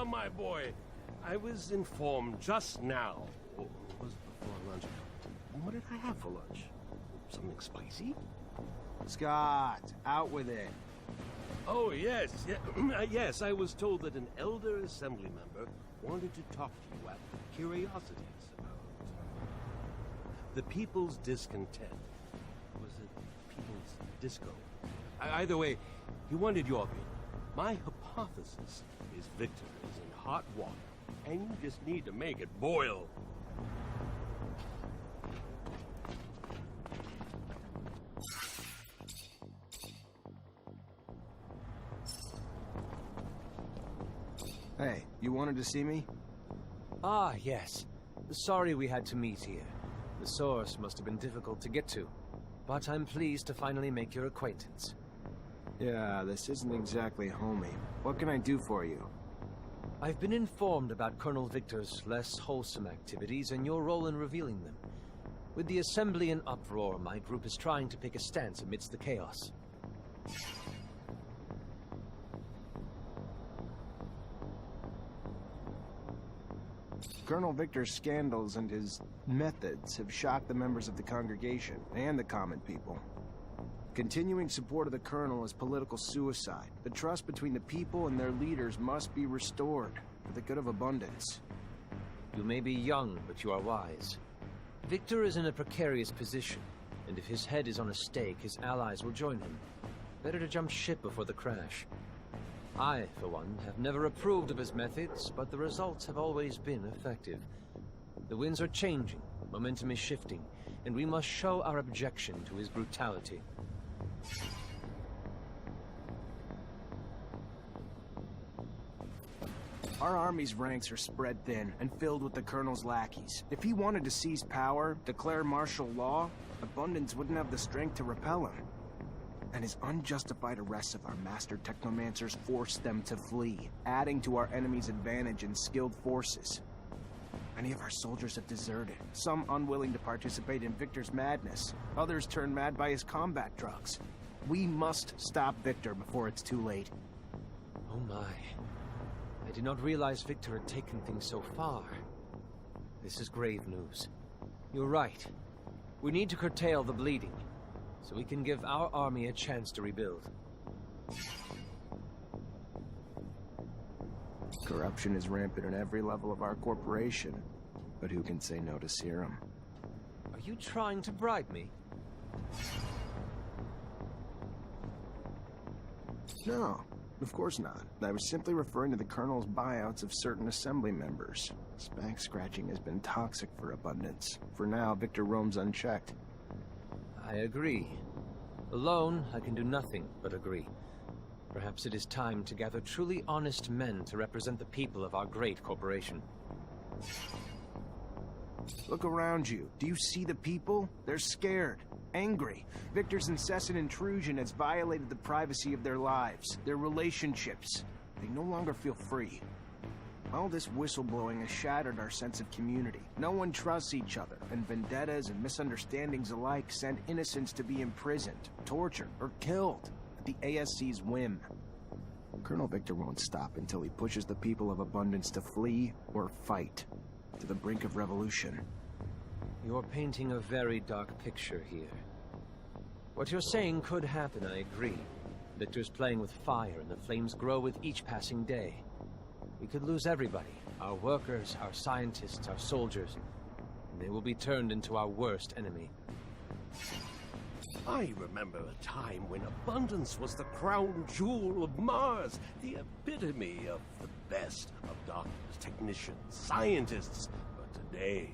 my boy. I was informed just now. Or was it before lunch? What did I have for lunch? Something spicy? Scott, out with it. Oh, yes. Yes, I was told that an elder assembly member wanted to talk to you at Curiosities about the people's discontent. Was it people's disco? Either way, he wanted your opinion. My hypothesis is Victor is in hot water, and you just need to make it boil. Hey, you wanted to see me? Ah, yes. Sorry we had to meet here. The source must have been difficult to get to, but I'm pleased to finally make your acquaintance. Yeah, this isn't exactly homey. What can I do for you? I've been informed about Colonel Victor's less wholesome activities and your role in revealing them. With the assembly in uproar, my group is trying to pick a stance amidst the chaos. Colonel Victor's scandals and his methods have shocked the members of the congregation and the common people. Continuing support of the Colonel is political suicide. The trust between the people and their leaders must be restored for the good of abundance. You may be young, but you are wise. Victor is in a precarious position, and if his head is on a stake, his allies will join him. Better to jump ship before the crash. I, for one, have never approved of his methods, but the results have always been effective. The winds are changing, momentum is shifting, and we must show our objection to his brutality. Our army's ranks are spread thin and filled with the Colonel's lackeys. If he wanted to seize power, declare martial law, Abundance wouldn't have the strength to repel him. And his unjustified arrests of our master Technomancers forced them to flee, adding to our enemy's advantage in skilled forces. Many of our soldiers have deserted, some unwilling to participate in Victor's madness, others turned mad by his combat drugs. We must stop Victor before it's too late. Oh my. I did not realize Victor had taken things so far. This is grave news. You're right. We need to curtail the bleeding, so we can give our army a chance to rebuild. Corruption is rampant at every level of our corporation, but who can say no to serum? Are you trying to bribe me? No, of course not. I was simply referring to the Colonel's buyouts of certain assembly members. Back scratching has been toxic for Abundance. For now, Victor roams unchecked. I agree. Alone, I can do nothing but agree. Perhaps it is time to gather truly honest men to represent the people of our great corporation. Look around you. Do you see the people? They're scared, angry. Victor's incessant intrusion has violated the privacy of their lives, their relationships. They no longer feel free. All this whistleblowing has shattered our sense of community. No one trusts each other, and vendettas and misunderstandings alike send innocents to be imprisoned, tortured, or killed at the ASC's whim. Colonel Victor won't stop until he pushes the people of Abundance to flee or fight, to the brink of revolution. You're painting a very dark picture here. What you're saying could happen, I agree. Victor's playing with fire, and the flames grow with each passing day. We could lose everybody. Our workers, our scientists, our soldiers. And they will be turned into our worst enemy. I remember a time when Abundance was the crown jewel of Mars, the epitome of the best of doctors, technicians, scientists. But today,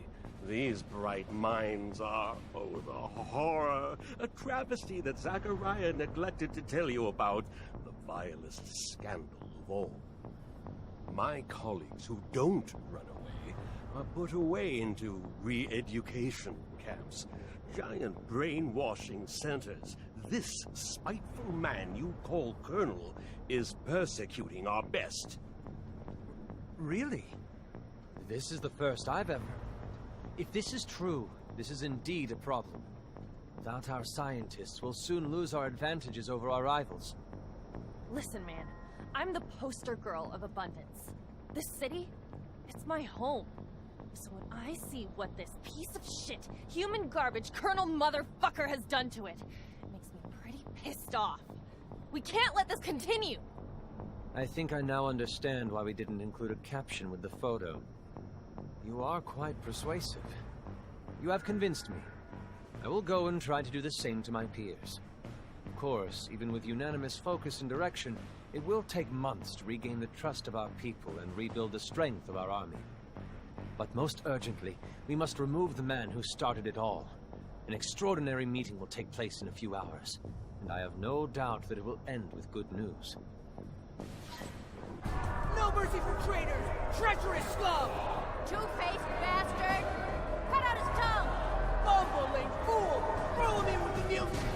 these bright minds are, oh, the horror, a travesty that Zachariah neglected to tell you about, the vilest scandal of all. My colleagues who don't run away are put away into re-education camps, giant brainwashing centers. This spiteful man you call Colonel is persecuting our best. Really? This is the first I've ever... If this is true, this is indeed a problem. Without our scientists, we'll soon lose our advantages over our rivals. Listen, man. I'm the poster girl of Abundance. This city, it's my home. So when I see what this piece of shit, human garbage Colonel Motherfucker has done to it, it makes me pretty pissed off. We can't let this continue! I think I now understand why we didn't include a caption with the photo. You are quite persuasive. You have convinced me. I will go and try to do the same to my peers. Of course, even with unanimous focus and direction, it will take months to regain the trust of our people and rebuild the strength of our army. But most urgently, we must remove the man who started it all. An extraordinary meeting will take place in a few hours, and I have no doubt that it will end with good news. No mercy for traitors! Treacherous scum! Two-faced bastard! Cut out his tongue! Bumbling fool! Throw him in with the music!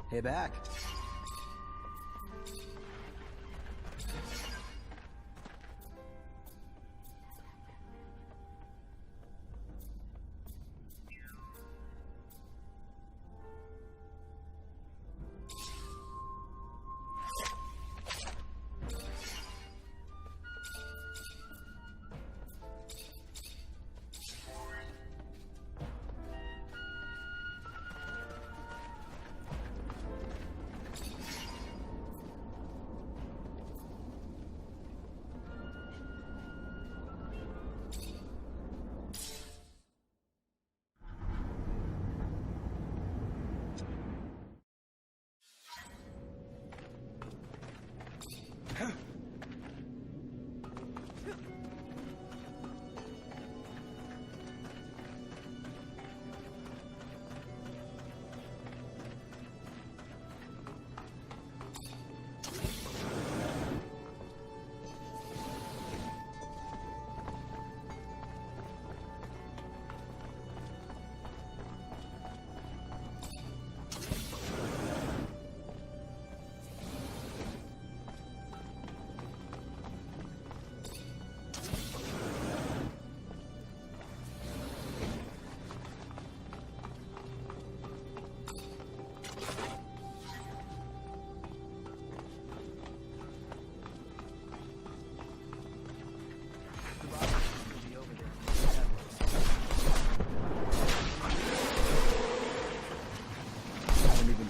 Hey, back.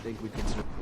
Think we can survive.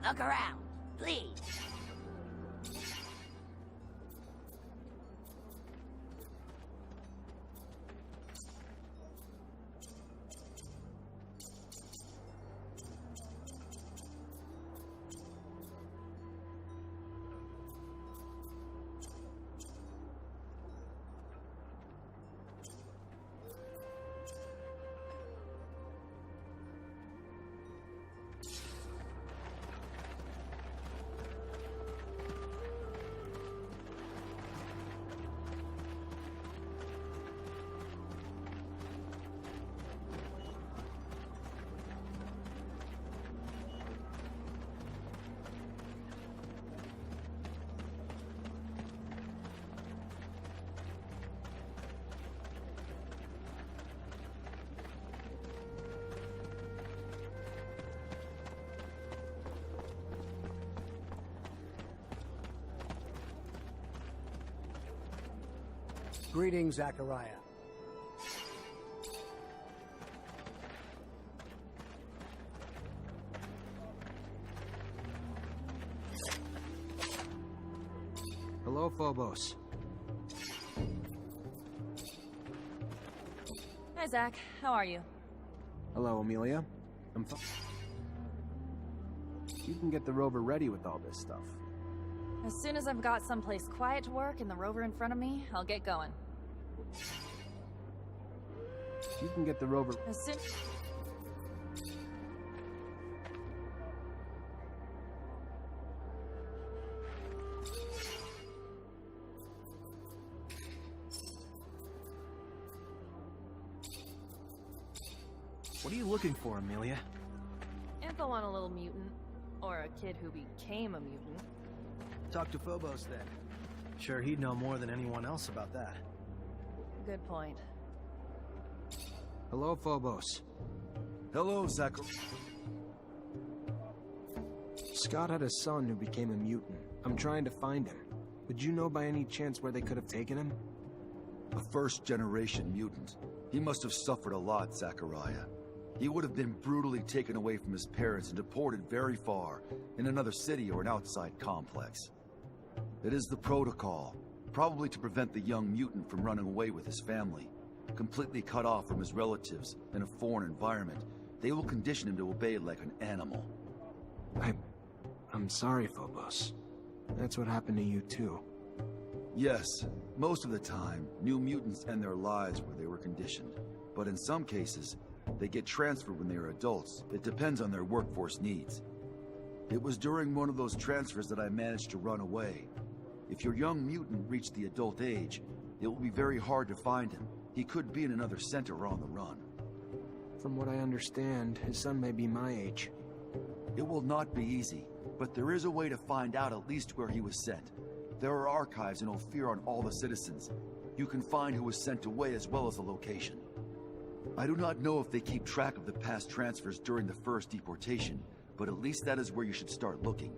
Look around, please. Greetings, Zachariah. Hello, Phobos. Hi, Zach. How are you? Hello, Amelia. You can get the rover ready with all this stuff. As soon as I've got someplace quiet to work and the rover in front of me, I'll get going. You can get the rover... As soon... What are you looking for, Amelia? Info on a little mutant. Or a kid who became a mutant. Talk to Phobos then. Sure, he'd know more than anyone else about that. Good point. Hello, Phobos. Hello, Zachary. Scott had a son who became a mutant. I'm trying to find him. Would you know by any chance where they could have taken him? A first-generation mutant. He must have suffered a lot, Zachariah. He would have been brutally taken away from his parents and deported very far, in another city or an outside complex. It is the protocol, probably to prevent the young mutant from running away with his family. Completely cut off from his relatives in a foreign environment, they will condition him to obey like an animal. I'm sorry, Phobos. That's what happened to you, too. Yes, most of the time, new mutants end their lives where they were conditioned. But in some cases, they get transferred when they are adults. It depends on their workforce needs. It was during one of those transfers that I managed to run away. If your young mutant reached the adult age, it will be very hard to find him. He could be in another center on the run. From what I understand, his son may be my age. It will not be easy, but there is a way to find out at least where he was sent. There are archives in Ophir on all the citizens. You can find who was sent away as well as the location. I do not know if they keep track of the past transfers during the first deportation, but at least that is where you should start looking.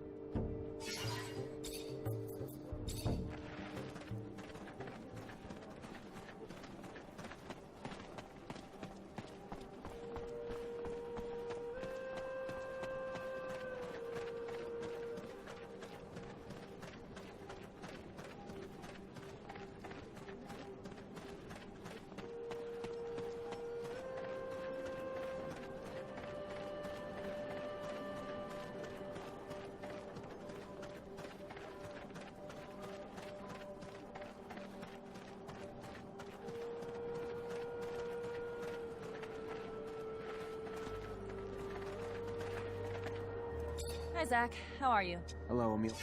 Hi, Zach. How are you? Hello, Amelia.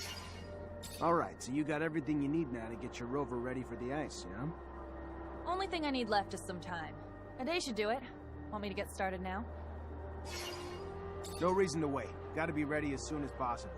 Alright, so you got everything you need now to get your rover ready for the ice, yeah? Only thing I need left is some time. A day should do it. Want me to get started now? No reason to wait. Gotta be ready as soon as possible.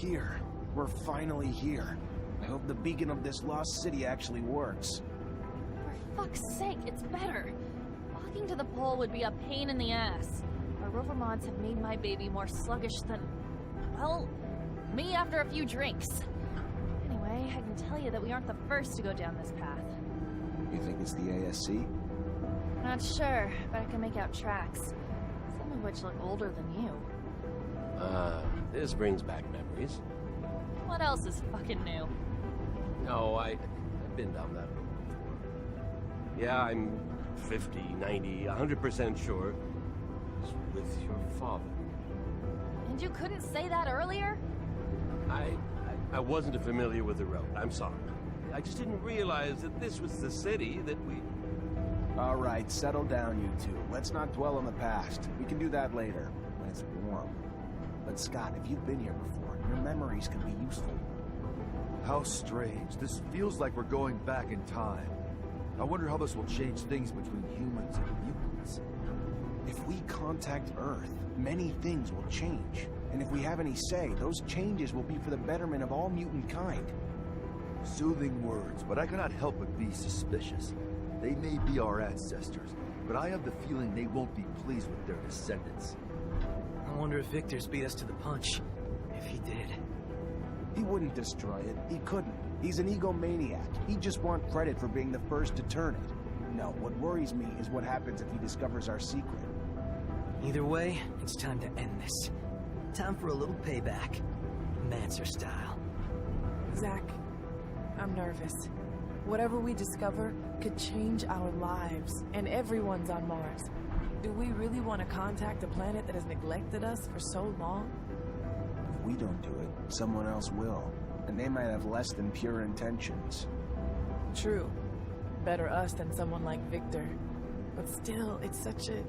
here. We're finally here. I hope the beacon of this lost city actually works. For fuck's sake, it's better. Walking to the pole would be a pain in the ass. Our rover mods have made my baby more sluggish than, well, me after a few drinks. Anyway, I can tell you that we aren't the first to go down this path. You think it's the ASC? Not sure, but I can make out tracks. Some of which look older than you. This brings back memories. What else is fucking new? No, I've been down that road before. Yeah, I'm 50, 90, 100% sure. It's with your father. And you couldn't say that earlier? I wasn't familiar with the road. I'm sorry. I just didn't realize that this was the city that we... All right, settle down, you two. Let's not dwell on the past. We can do that later, when it's warm. But Scott, if you've been here before, your memories can be useful. How strange. This feels like we're going back in time. I wonder how this will change things between humans and mutants. If we contact Earth, many things will change. And if we have any say, those changes will be for the betterment of all mutant kind. Soothing words, but I cannot help but be suspicious. They may be our ancestors, but I have the feeling they won't be pleased with their descendants. I wonder if Victor's beat us to the punch. If he did. He wouldn't destroy it. He couldn't. He's an egomaniac. He'd just want credit for being the first to turn it. No, what worries me is what happens if he discovers our secret. Either way, it's time to end this. Time for a little payback. Mancer style. Zach, I'm nervous. Whatever we discover could change our lives, and everyone's on Mars. Do we really want to contact a planet that has neglected us for so long? If we don't do it, someone else will. And they might have less than pure intentions. True. Better us than someone like Victor. But still, it's such a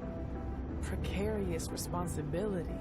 precarious responsibility.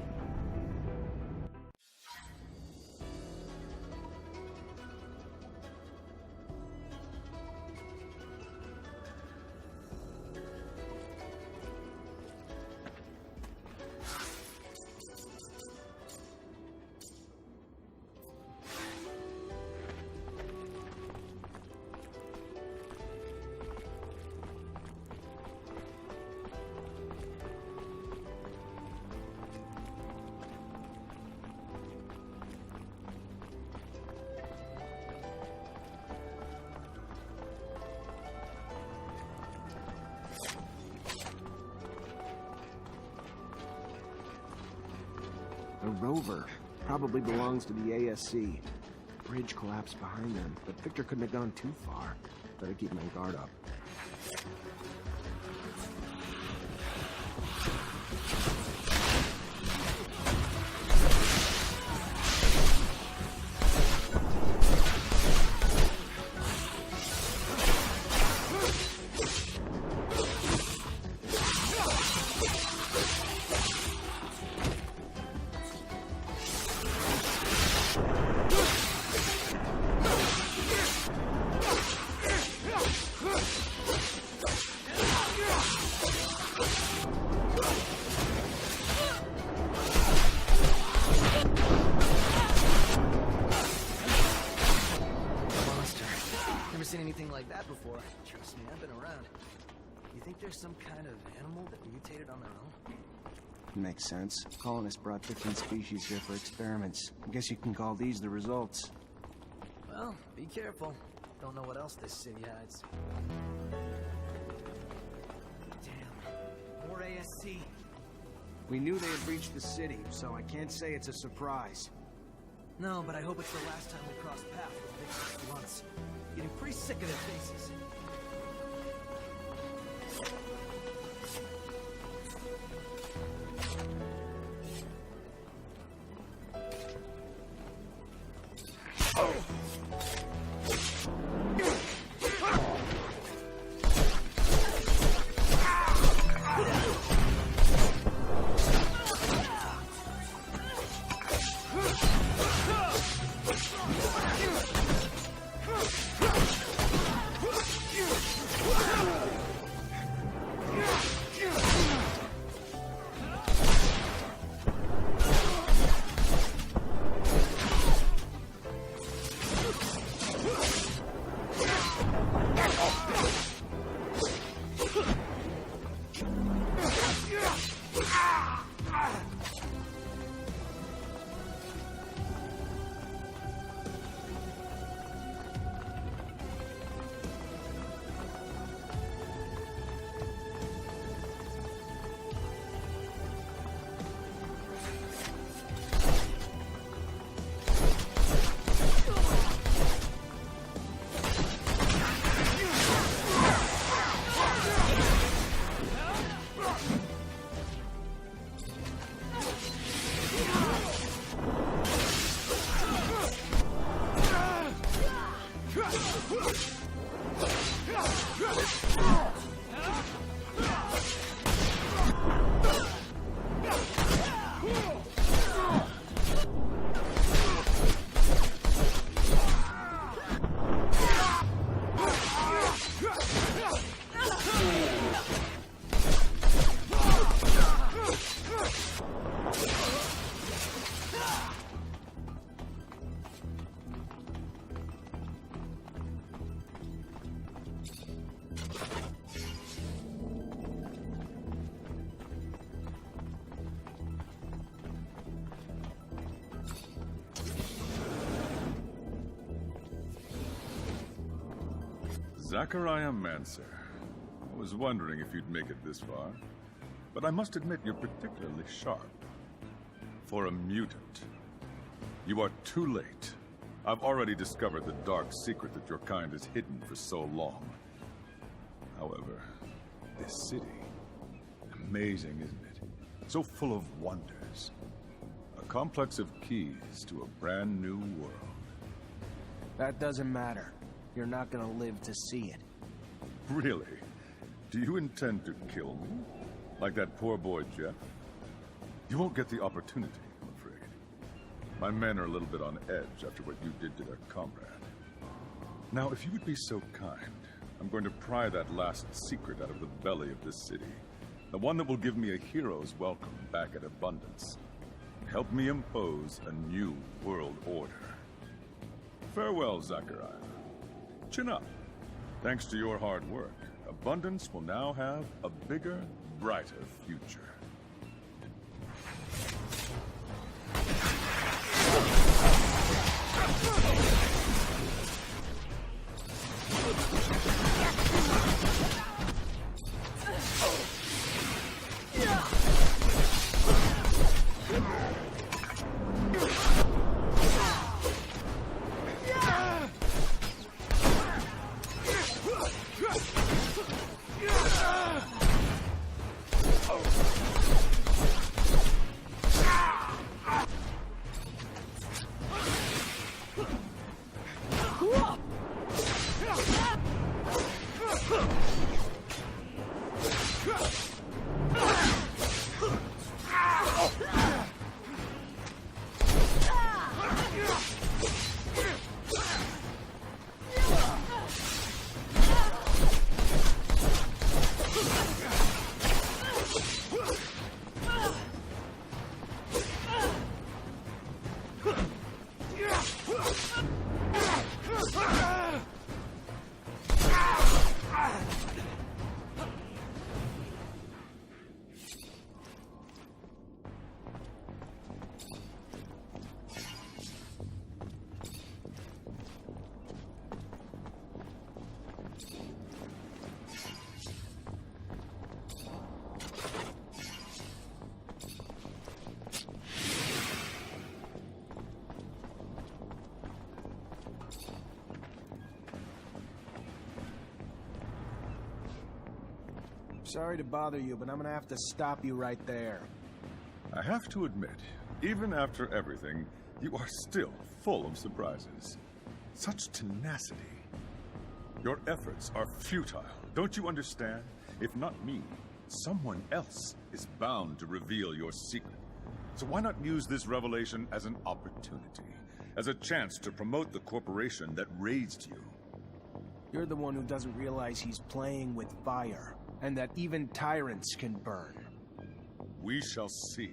A rover. Probably belongs to the ASC. Bridge collapsed behind them, but Victor couldn't have gone too far. Better keep my guard up. Trust me, I've been around. You think there's some kind of animal that mutated on their own? Makes sense. Colonists brought different species here for experiments. I guess you can call these the results. Well, be careful. Don't know what else this city hides. Damn. More ASC. We knew they had reached the city, so I can't say it's a surprise. No, but I hope it's the last time we cross paths with Victor once. Getting pretty sick of their faces. Zachariah Mancer. I was wondering if you'd make it this far. But I must admit you're particularly sharp. For a mutant. You are too late. I've already discovered the dark secret that your kind has hidden for so long. However, this city... amazing, isn't it? So full of wonders. A complex of keys to a brand new world. That doesn't matter. You're not gonna live to see it. Really? Do you intend to kill me? Like that poor boy Jeff? You won't get the opportunity, I'm afraid. My men are a little bit on edge after what you did to their comrade. Now, if you would be so kind, I'm going to pry that last secret out of the belly of this city. The one that will give me a hero's welcome back at Abundance. Help me impose a new world order. Farewell, Zachariah. Chin up. Thanks to your hard work, Abundance will now have a bigger, brighter future. Sorry to bother you, but I'm gonna have to stop you right there. I have to admit, even after everything, you are still full of surprises. Such tenacity. Your efforts are futile, don't you understand? If not me, someone else is bound to reveal your secret. So why not use this revelation as an opportunity, as a chance to promote the corporation that raised you? You're the one who doesn't realize he's playing with fire, and that even tyrants can burn. We shall see.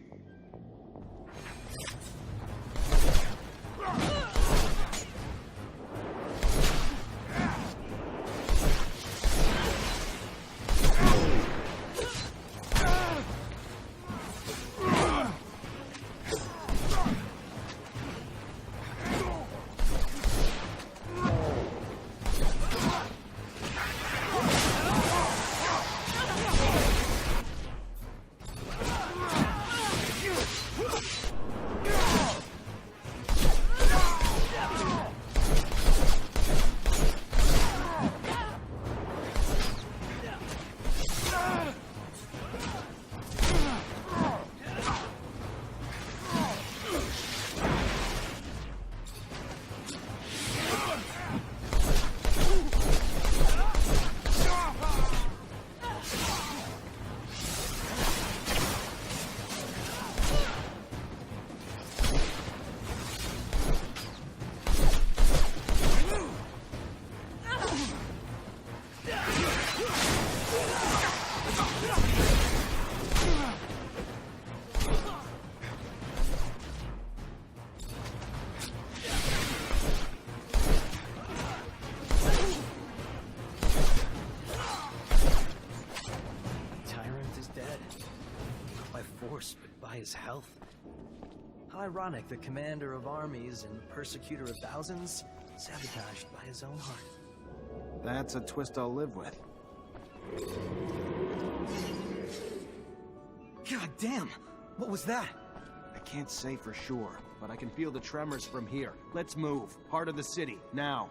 By his health. How ironic, the commander of armies and persecutor of thousands, sabotaged by his own heart. That's a twist I'll live with. God damn! What was that? I can't say for sure, but I can feel the tremors from here. Let's move. Heart of the city, now.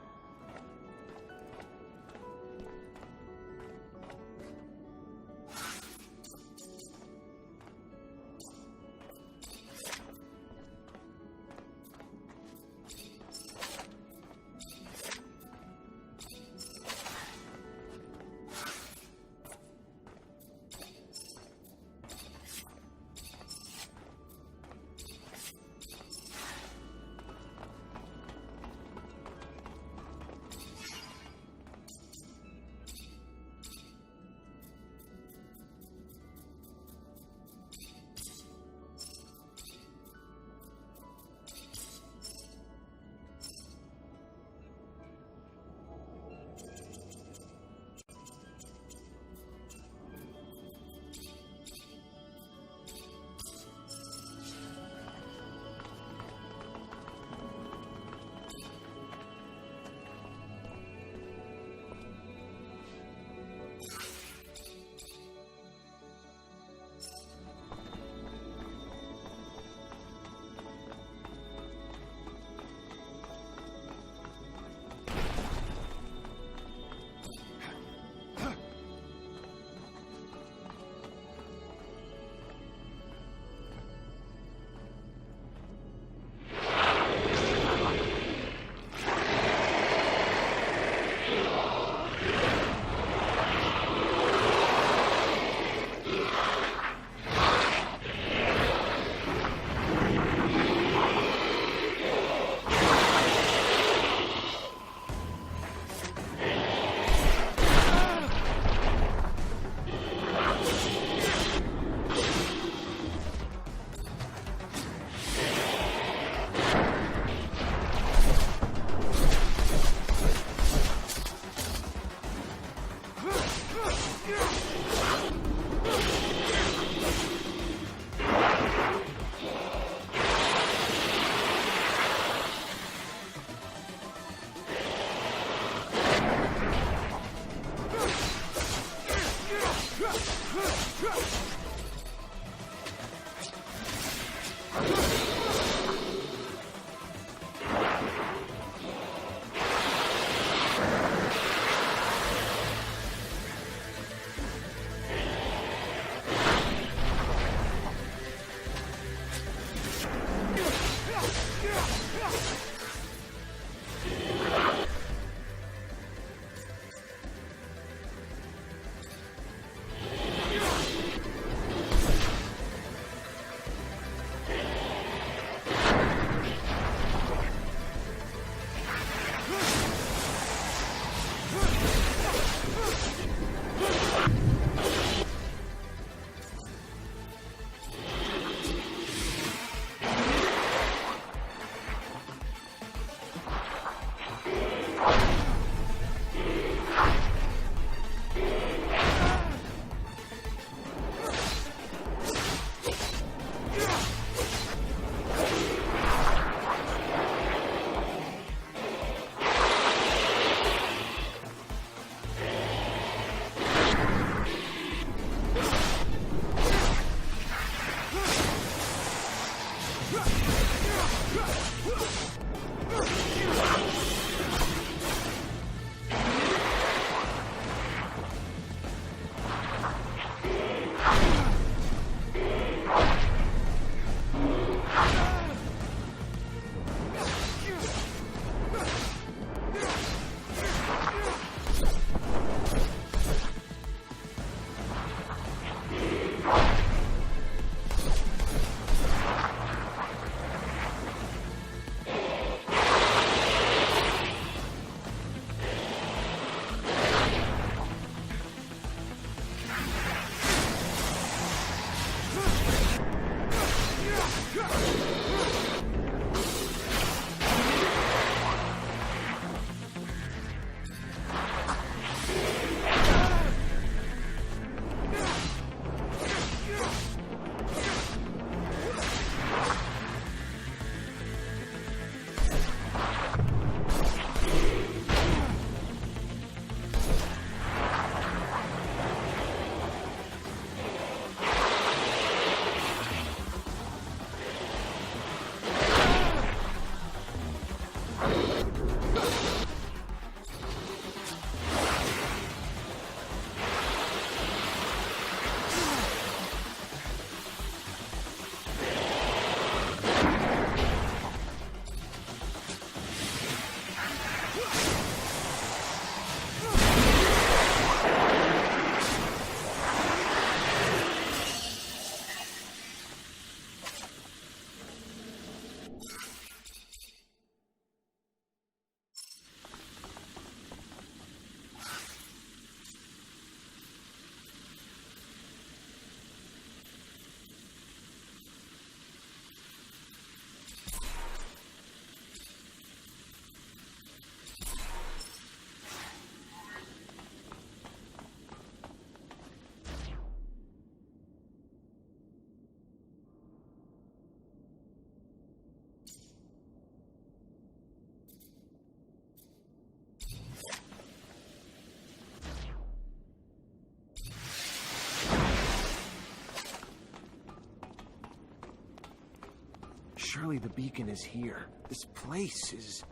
Surely the beacon is here. This place is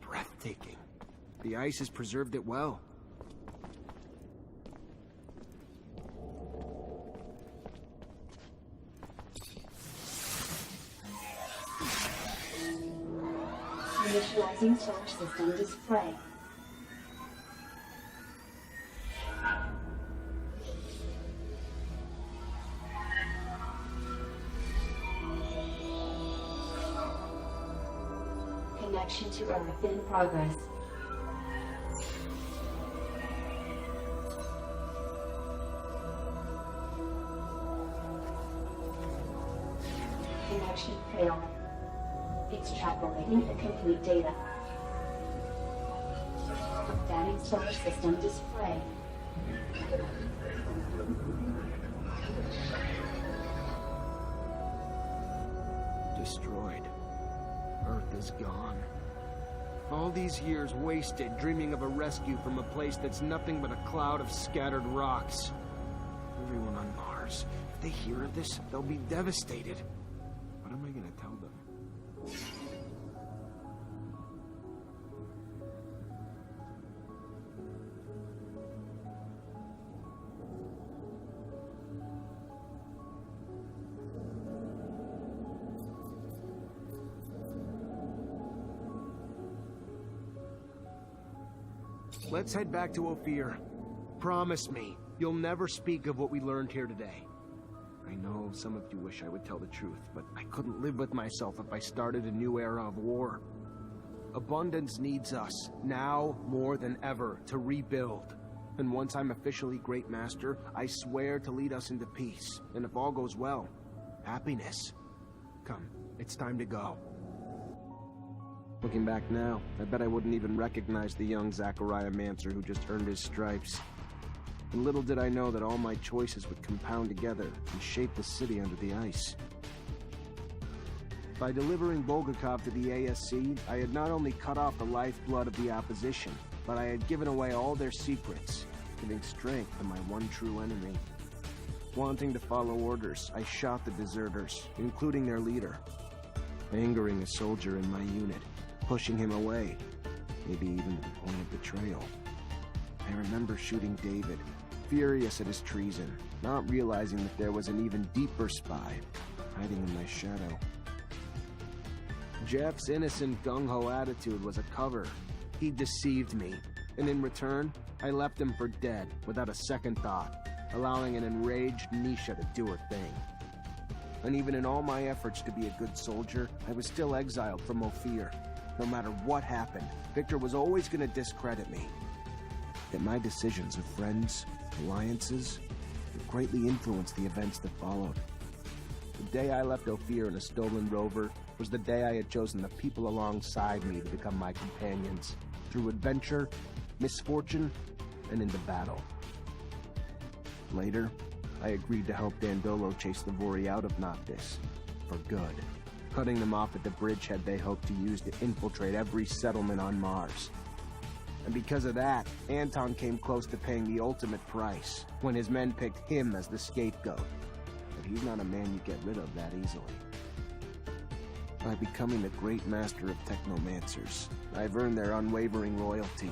breathtaking. The ice has preserved it well. Initializing solar system display. Connection to Earth in progress. Connection failed. Extrapolating the complete data. Updating solar system display. Destroyed. Earth is gone. All these years wasted dreaming of a rescue from a place that's nothing but a cloud of scattered rocks. Everyone on Mars, if they hear of this, they'll be devastated. What am I gonna tell them? Let's head back to Ophir. Promise me, you'll never speak of what we learned here today. I know some of you wish I would tell the truth, but I couldn't live with myself if I started a new era of war. Abundance needs us, now more than ever, to rebuild. And once I'm officially Great Master, I swear to lead us into peace. And if all goes well, happiness. Come, it's time to go. Looking back now, I bet I wouldn't even recognize the young Zachariah Mancer who just earned his stripes. And little did I know that all my choices would compound together and shape the city under the ice. By delivering Bulgakov to the ASC, I had not only cut off the lifeblood of the opposition, but I had given away all their secrets, giving strength to my one true enemy. Wanting to follow orders, I shot the deserters, including their leader, angering a soldier in my unit, pushing him away, maybe even to the point of betrayal. I remember shooting David, furious at his treason, not realizing that there was an even deeper spy hiding in my shadow. Jeff's innocent gung-ho attitude was a cover. He deceived me, and in return, I left him for dead without a second thought, allowing an enraged Nisha to do her thing. And even in all my efforts to be a good soldier, I was still exiled from Ophir. No matter what happened, Victor was always going to discredit me. Yet my decisions of friends, alliances, would greatly influence the events that followed. The day I left Ophir in a stolen rover was the day I had chosen the people alongside me to become my companions, through adventure, misfortune, and into battle. Later, I agreed to help Dandolo chase the Vori out of Noctis, for good, cutting them off at the bridgehead they hoped to use to infiltrate every settlement on Mars. And because of that, Anton came close to paying the ultimate price, when his men picked him as the scapegoat. But he's not a man you get rid of that easily. By becoming the Great Master of Technomancers, I've earned their unwavering loyalty,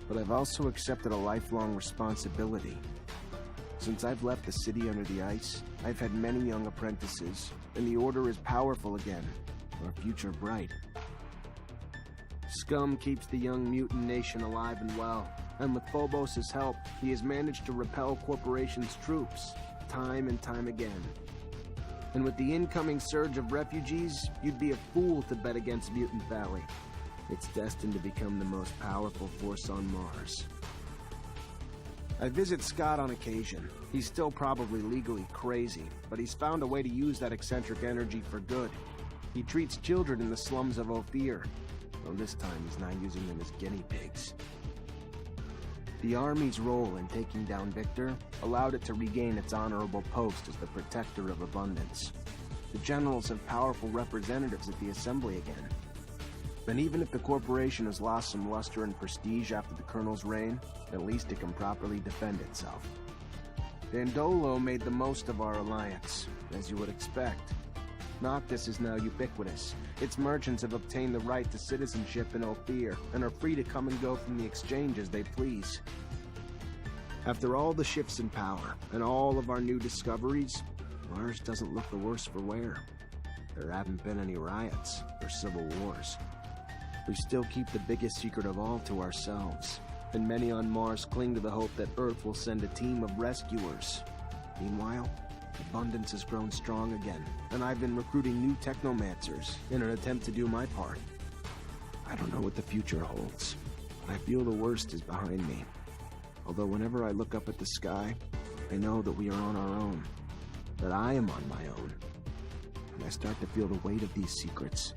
but I've also accepted a lifelong responsibility. Since I've left the city under the ice, I've had many young apprentices, and the Order is powerful again, our future bright. Scum keeps the young mutant nation alive and well, and with Phobos' help, he has managed to repel Corporation's troops, time and time again. And with the incoming surge of refugees, you'd be a fool to bet against Mutant Valley. It's destined to become the most powerful force on Mars. I visit Scott on occasion. He's still probably legally crazy, but he's found a way to use that eccentric energy for good. He treats children in the slums of Ophir, though this time he's not using them as guinea pigs. The Army's role in taking down Victor allowed it to regain its honorable post as the protector of abundance. The generals have powerful representatives at the Assembly again. And even if the corporation has lost some luster and prestige after the Colonel's reign, at least it can properly defend itself. Dandolo made the most of our alliance, as you would expect. Noctis is now ubiquitous. Its merchants have obtained the right to citizenship in Ophir, and are free to come and go from the exchange as they please. After all the shifts in power, and all of our new discoveries, Mars doesn't look the worse for wear. There haven't been any riots or civil wars. We still keep the biggest secret of all to ourselves, and many on Mars cling to the hope that Earth will send a team of rescuers. Meanwhile, Abundance has grown strong again, and I've been recruiting new Technomancers in an attempt to do my part. I don't know what the future holds, but I feel the worst is behind me. Although whenever I look up at the sky, I know that we are on our own, that I am on my own. And I start to feel the weight of these secrets